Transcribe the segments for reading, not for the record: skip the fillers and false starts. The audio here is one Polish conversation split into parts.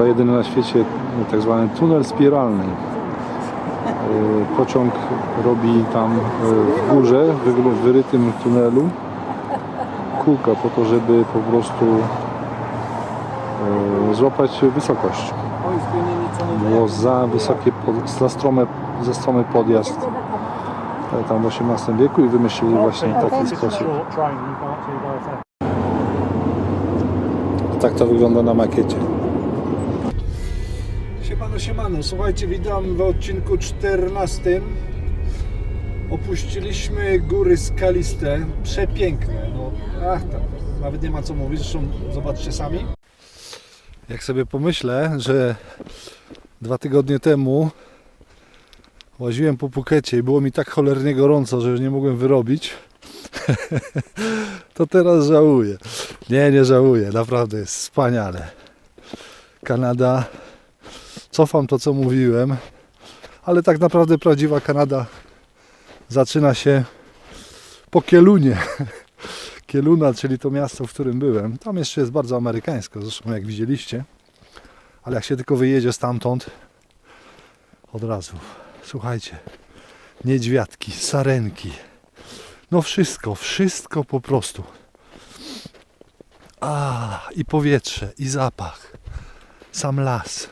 chyba jedyny na świecie tak zwany tunel spiralny. Pociąg robi tam w górze, w wyrytym tunelu kółka po to, żeby po prostu złapać wysokość. Było za wysokie, za stromy podjazd tam w XVIII wieku i wymyślili właśnie taki sposób. Tak to wygląda na makiecie. Siemano, słuchajcie, witam w odcinku 14. Opuściliśmy góry skaliste, przepiękne, tam nawet nie ma co mówić, zresztą zobaczcie sami. Jak sobie pomyślę, że 2 tygodnie temu łaziłem po Phukecie i było mi tak cholernie gorąco, że już nie mogłem wyrobić, to teraz żałuję. Nie żałuję, naprawdę jest wspaniale. Kanada, cofam to, co mówiłem, ale tak naprawdę prawdziwa Kanada zaczyna się po Kielunie. Kieluna, czyli to miasto, w którym byłem. Tam jeszcze jest bardzo amerykańsko, zresztą jak widzieliście. Ale jak się tylko wyjedzie stamtąd, od razu. Słuchajcie, niedźwiadki, sarenki. No wszystko po prostu. I powietrze, i zapach. Sam las.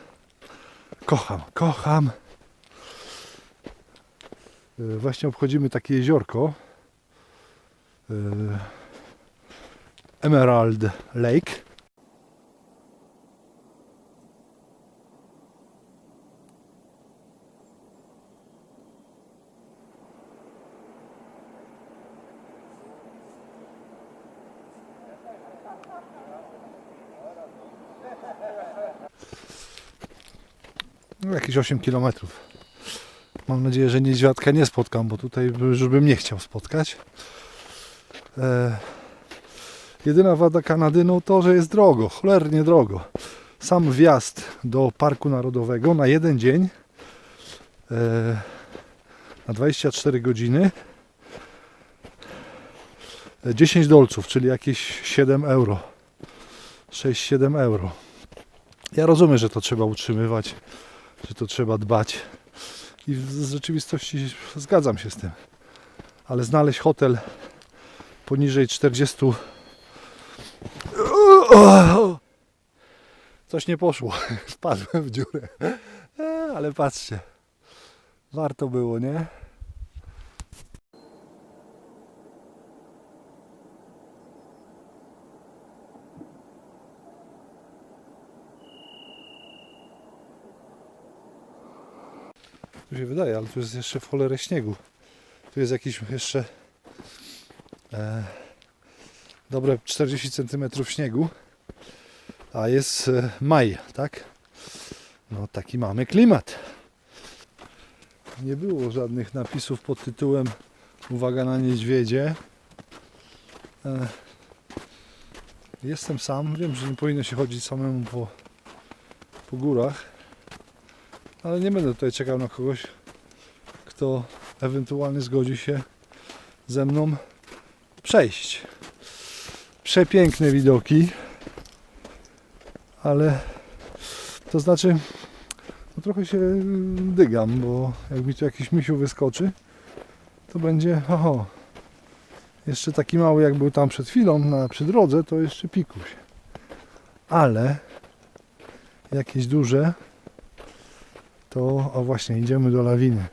Kocham. Właśnie obchodzimy takie jeziorko. Emerald Lake. No, jakieś 8 km. Mam nadzieję, że niedźwiadka nie spotkam, bo tutaj już bym nie chciał spotkać. Jedyna wada Kanady to, że jest drogo, cholernie drogo. Sam wjazd do Parku Narodowego na jeden dzień na 24 godziny 10 dolców, czyli jakieś 7 euro. 6-7 euro. Ja rozumiem, że to trzeba utrzymywać, że to trzeba dbać i w rzeczywistości zgadzam się z tym. Ale znaleźć hotel poniżej 40... Coś nie poszło. Wpadłem w dziurę. Ale patrzcie. Warto było, nie? Tu się wydaje, ale tu jest jeszcze w cholerę śniegu. Tu jest jakiś jeszcze dobre 40 cm śniegu, a jest maj, tak? No taki mamy klimat. Nie było żadnych napisów pod tytułem uwaga na niedźwiedzie. Jestem sam, wiem, że nie powinno się chodzić samemu po górach, ale nie będę tutaj czekał na kogoś, kto ewentualnie zgodzi się ze mną przejść. Przepiękne widoki, ale to znaczy trochę się dygam, bo jak mi tu jakiś misiu wyskoczy, to będzie jeszcze taki mały, jak był tam przed chwilą przy drodze, to jeszcze pikuś, ale jakieś duże to właśnie idziemy do lawiny.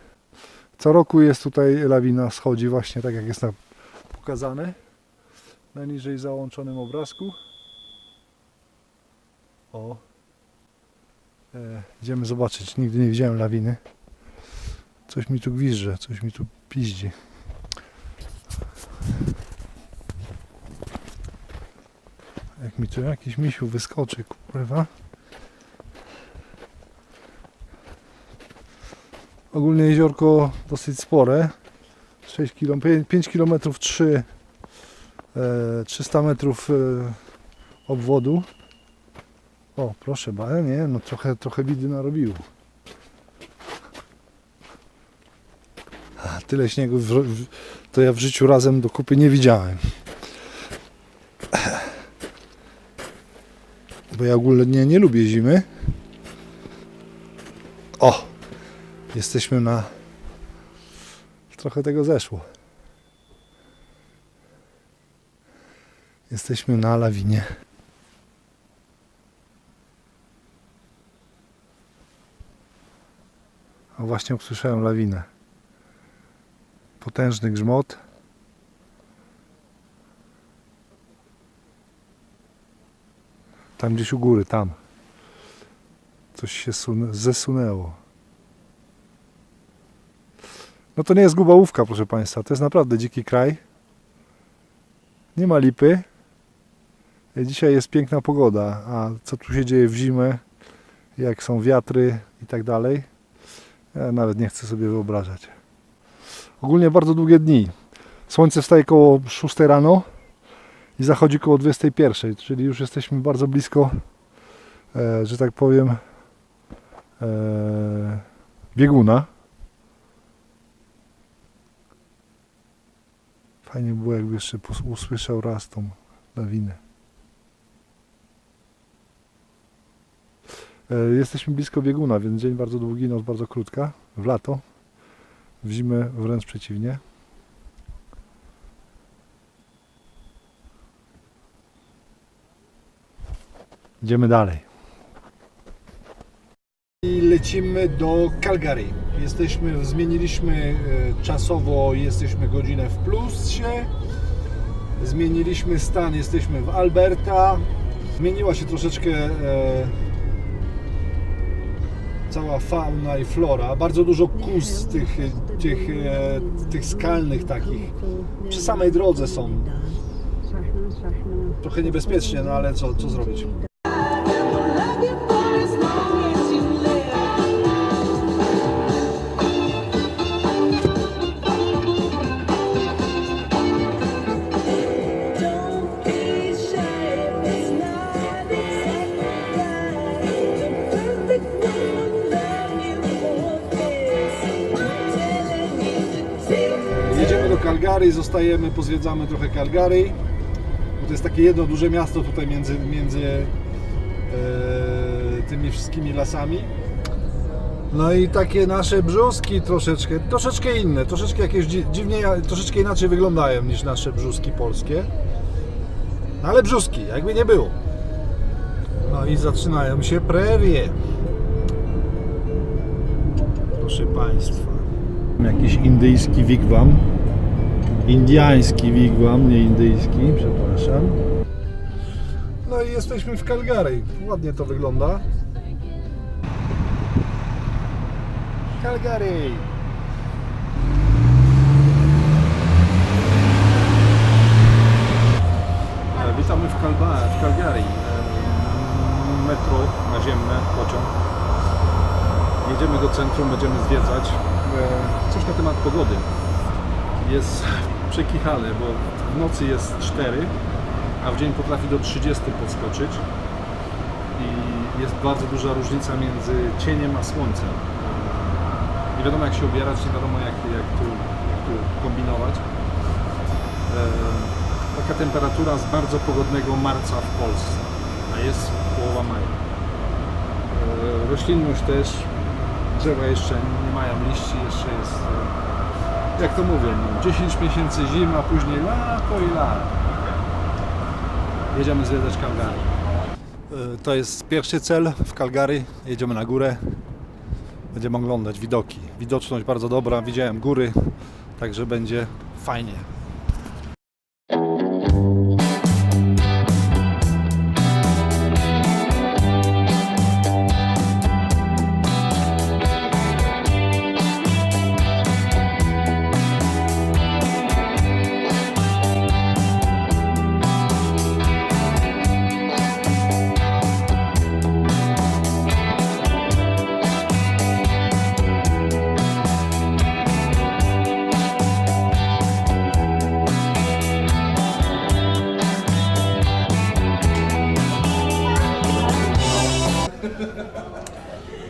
Co roku jest tutaj lawina, schodzi właśnie tak jak jest tam pokazane na niżej załączonym obrazku. Idziemy zobaczyć. Nigdy nie widziałem lawiny. Coś mi tu gwizdże, coś mi tu piździ. Jak mi tu jakiś misiu wyskoczy, kurwa. Ogólnie jeziorko dosyć spore. 5 km 300 metrów obwodu. O, proszę, nie, no trochę bidy narobiło. Tyle śniegu to ja w życiu razem do kupy nie widziałem. Bo ja ogólnie nie lubię zimy. O! Jesteśmy na... Trochę tego zeszło. Jesteśmy na lawinie. A właśnie usłyszałem lawinę. Potężny grzmot. Tam gdzieś u góry, tam. Coś się zesunęło. No to nie jest Gubałówka, proszę Państwa. To jest naprawdę dziki kraj. Nie ma lipy. Dzisiaj jest piękna pogoda. A co tu się dzieje w zimę? Jak są wiatry i tak dalej? Ja nawet nie chcę sobie wyobrażać. Ogólnie bardzo długie dni. Słońce wstaje koło 6 rano i zachodzi koło 21, czyli już jesteśmy bardzo blisko, że tak powiem, bieguna. Fajnie było, jakby jeszcze usłyszał raz tą lawinę. Jesteśmy blisko bieguna, więc dzień bardzo długi, noc bardzo krótka. W lato, w zimę wręcz przeciwnie. Idziemy dalej. I lecimy do Calgary. Zmieniliśmy czasowo, jesteśmy godzinę w plusie. Zmieniliśmy stan, jesteśmy w Alberta. Zmieniła się troszeczkę cała fauna i flora. Bardzo dużo kus tych skalnych takich przy samej drodze są. Trochę niebezpiecznie, no ale co zrobić? Jedziemy do Calgary, zostajemy, pozwiedzamy trochę Calgary. Bo to jest takie jedno duże miasto tutaj między tymi wszystkimi lasami. No i takie nasze brzuski troszeczkę inne, troszeczkę jakieś dziwnie, troszeczkę inaczej wyglądają niż nasze brzuski polskie. No ale brzuski, jakby nie było. No i zaczynają się prerie. Proszę Państwa. Jakiś indyjski wigwam. Indiański wigwam, nie indyjski, przepraszam. No i jesteśmy w Calgary. Ładnie to wygląda. Calgary. Witamy w Calgary. Metro naziemne, pociąg. Jedziemy do centrum, będziemy zwiedzać. Coś na temat pogody. Jest przekichane, bo w nocy jest 4, a w dzień potrafi do 30 podskoczyć. I jest bardzo duża różnica między cieniem a słońcem. Nie wiadomo jak się ubierać, nie wiadomo jak tu kombinować. Taka temperatura z bardzo pogodnego marca w Polsce, a jest połowa maja. Roślinność też, drzewa jeszcze nie mają liści, jeszcze jest, jak to mówię, 10 miesięcy zima, później lato i lato. Jedziemy zwiedzać Calgary. To jest pierwszy cel w Calgary, jedziemy na górę. Będziemy oglądać widoki. Widoczność bardzo dobra, widziałem góry, także będzie fajnie.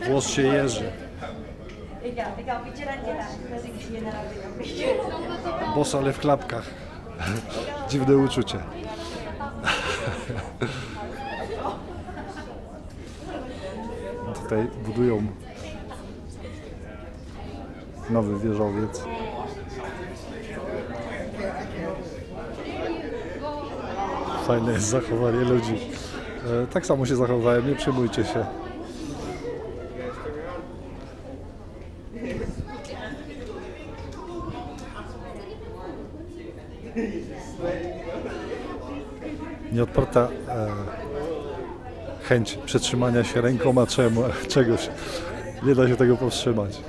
Włos się jeży. Boss, ale w klapkach. Dziwne uczucie. Tutaj budują nowy wieżowiec. Fajne jest zachowanie ludzi. Tak samo się zachowałem, nie przejmujcie się. Nieodparta chęć przetrzymania się rękoma czegoś. Nie da się tego powstrzymać.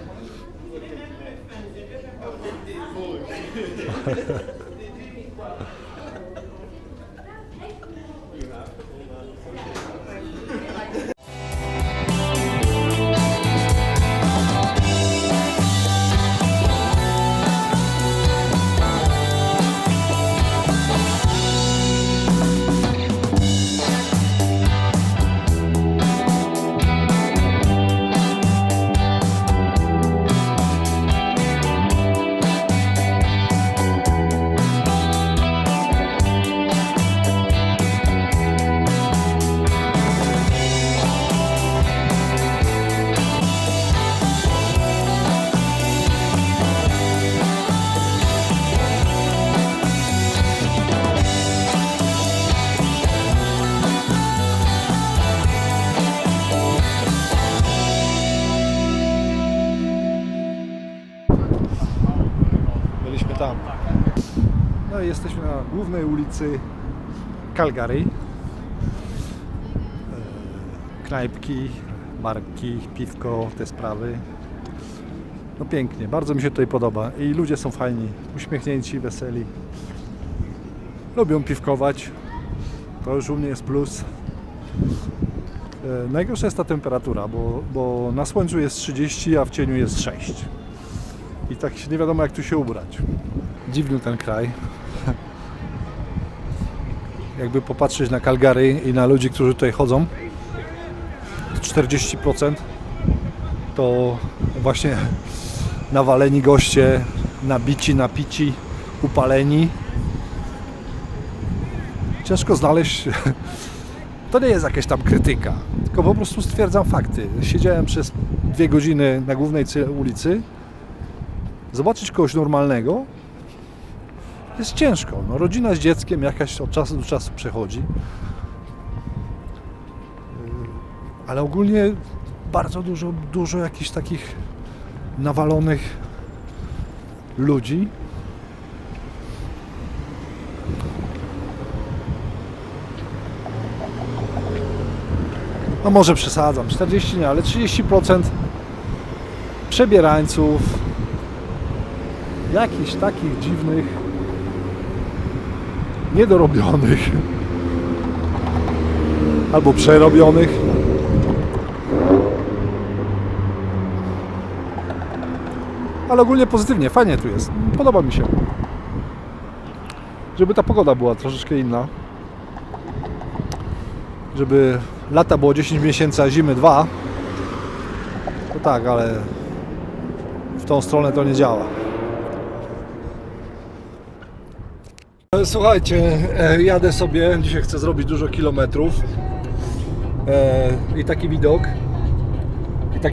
Byliśmy tam. No i jesteśmy na głównej ulicy Calgary. Knajpki, barki, piwko, te sprawy. No pięknie, bardzo mi się tutaj podoba i ludzie są fajni, uśmiechnięci, weseli. Lubią piwkować, to już u mnie jest plus. Najgorsza jest ta temperatura, bo na słońcu jest 30, a w cieniu jest 6. I tak nie wiadomo, jak tu się ubrać. Dziwny ten kraj. Jakby popatrzeć na Calgary i na ludzi, którzy tutaj chodzą, 40% to właśnie nawaleni goście, nabici, napici, upaleni. Ciężko znaleźć, to nie jest jakaś tam krytyka, tylko po prostu stwierdzam fakty. Siedziałem przez 2 godziny na głównej ulicy. Zobaczyć kogoś normalnego jest ciężko. No, rodzina z dzieckiem jakaś od czasu do czasu przechodzi. Ale ogólnie bardzo dużo jakichś takich nawalonych ludzi. No może przesadzam, 40 nie, ale 30% przebierańców, jakichś takich dziwnych, niedorobionych albo przerobionych. Ale ogólnie pozytywnie, fajnie tu jest, podoba mi się. Żeby ta pogoda była troszeczkę inna. Żeby lata było 10 miesięcy, a zimy 2. To tak, ale w tą stronę to nie działa. Słuchajcie, jadę sobie, dzisiaj chcę zrobić dużo kilometrów i taki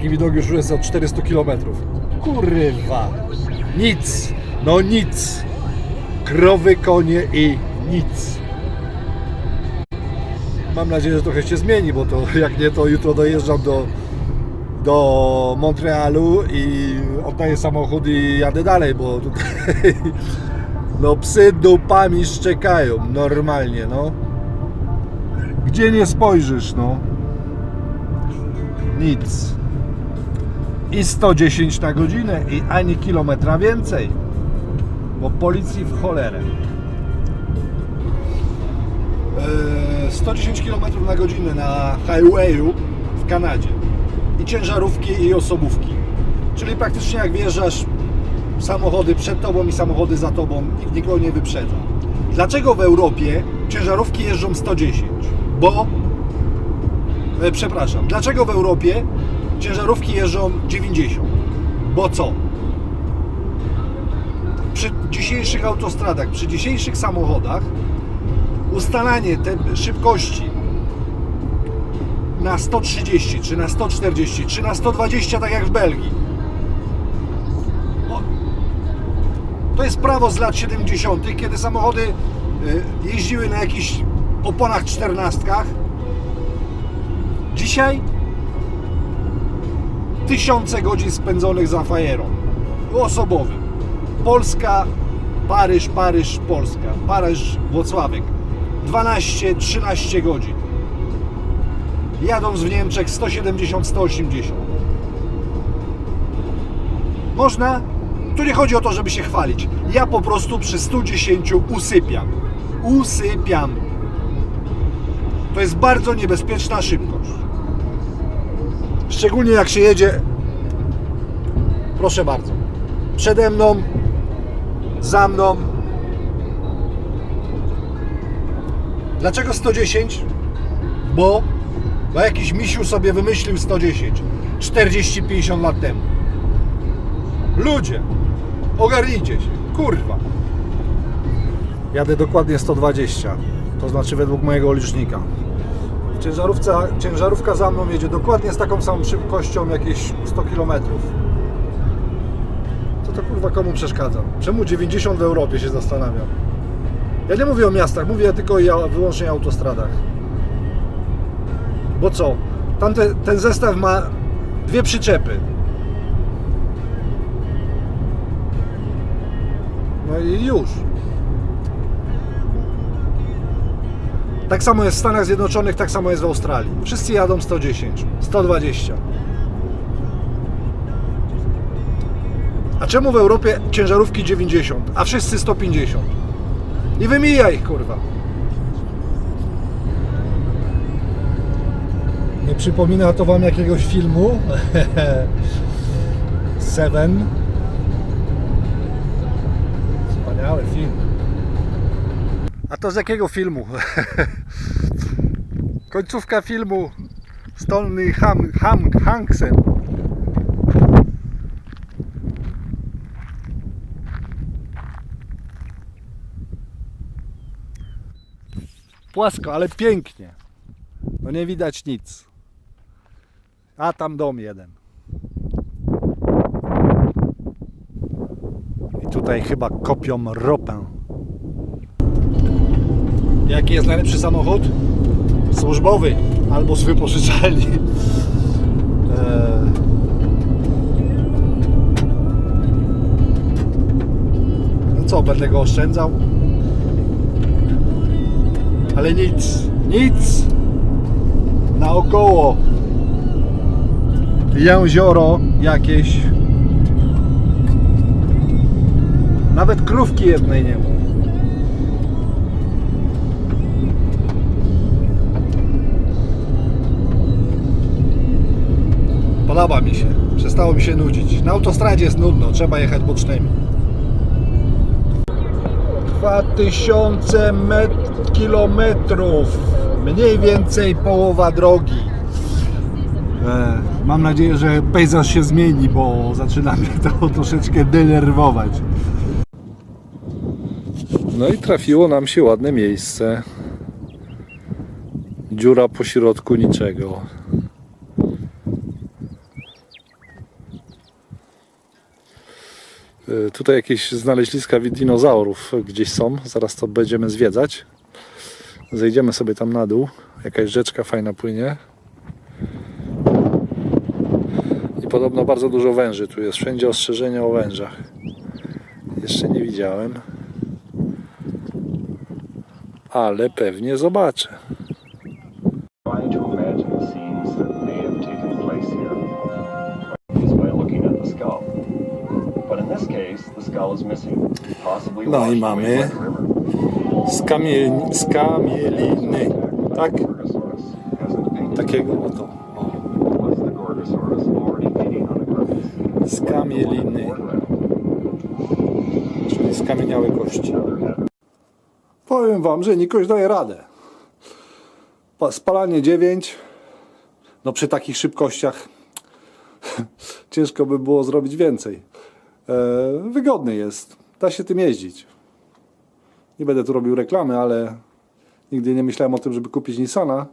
widok już jest od 400 kilometrów. Kurwa, nic, no nic, krowy, konie i nic. Mam nadzieję, że trochę się zmieni, bo to jak nie, to jutro dojeżdżam do Montrealu i oddaję samochód i jadę dalej, bo tutaj no psy dupami szczekają, normalnie, no. Gdzie nie spojrzysz, no. Nic. I 110 na godzinę i ani kilometra więcej. Bo policji w cholerę. 110 km na godzinę na highwayu w Kanadzie. I ciężarówki i osobówki. Czyli praktycznie jak wjeżdżasz, samochody przed tobą i samochody za tobą, nikt nikogo nie wyprzedza. Dlaczego w Europie ciężarówki jeżdżą 110? Przepraszam. Dlaczego w Europie ciężarówki jeżdżą 90? Bo co? Przy dzisiejszych autostradach, przy dzisiejszych samochodach ustalanie tej szybkości na 130, czy na 140, czy na 120, tak jak w Belgii, To jest prawo z lat 70., kiedy samochody jeździły na jakichś oponach 14. Dzisiaj tysiące godzin spędzonych za fajerą osobowym. Polska, Paryż, Paryż, Polska, Paryż, Włocławek. 12-13 godzin. Jadąc w Niemczech 170-180. Można? Tu nie chodzi o to, żeby się chwalić. Ja po prostu przy 110 usypiam. Usypiam. To jest bardzo niebezpieczna szybkość. Szczególnie jak się jedzie, proszę bardzo, przede mną, za mną. Dlaczego 110? Bo jakiś misiu sobie wymyślił 110 40-50 lat temu. Ludzie, ogarnijcie się, kurwa. Jadę dokładnie 120, to znaczy według mojego licznika. Ciężarówka za mną jedzie dokładnie z taką samą szybkością, jakieś 100 km. Co to kurwa komu przeszkadza? Czemu 90 w Europie, się zastanawiam. Ja nie mówię o miastach, mówię tylko wyłącznie o autostradach. Bo co? Ten zestaw ma dwie przyczepy. No i już. Tak samo jest w Stanach Zjednoczonych, tak samo jest w Australii. Wszyscy jadą 110, 120. A czemu w Europie ciężarówki 90, a wszyscy 150? I wymija ich, kurwa. Nie przypomina to wam jakiegoś filmu? Seven. Wspaniały film. A to z jakiego filmu? Końcówka filmu z Tony Hanksem. Płasko, ale pięknie. No nie widać nic. A tam dom jeden. I tutaj chyba kopią ropę. Jaki jest najlepszy samochód? Służbowy albo z wypożyczalni. No co, będę go oszczędzał? Ale nic naokoło. Jezioro jakieś. Nawet krówki jednej nie ma. Podoba mi się. Przestało mi się nudzić. Na autostradzie jest nudno, trzeba jechać bocznymi. 2000 kilometrów. Mniej więcej połowa drogi. Mam nadzieję, że pejzaż się zmieni, bo zaczyna mnie to troszeczkę denerwować. No i trafiło nam się ładne miejsce. Dziura po środku niczego. Tutaj jakieś znaleźliska dinozaurów gdzieś są. Zaraz to będziemy zwiedzać. Zejdziemy sobie tam na dół. Jakaś rzeczka fajna płynie. I podobno bardzo dużo węży tu jest. Wszędzie ostrzeżenia o wężach. Jeszcze nie widziałem. Ale pewnie zobaczę. No i mamy skamieliny, tak? Takiego oto. Skamieliny, czyli skamieniałe kości. Powiem wam, że Nikoś daje radę. Spalanie 9, no przy takich szybkościach ciężko by było zrobić więcej. Wygodny jest, da się tym jeździć. Nie będę tu robił reklamy, ale nigdy nie myślałem o tym, żeby kupić Nissana,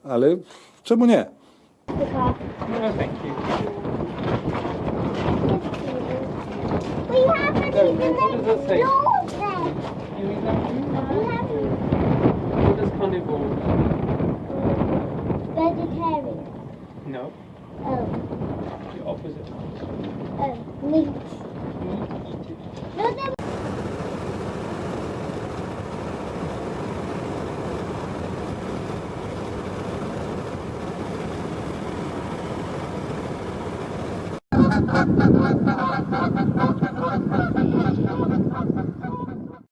ale czemu nie? No, thank you. We haven't No, even what does that say? explored them. You mean that? We haven't. What does carnivore? Vegetarian. No, Oh, the opposite. meat. Meat eating. No, they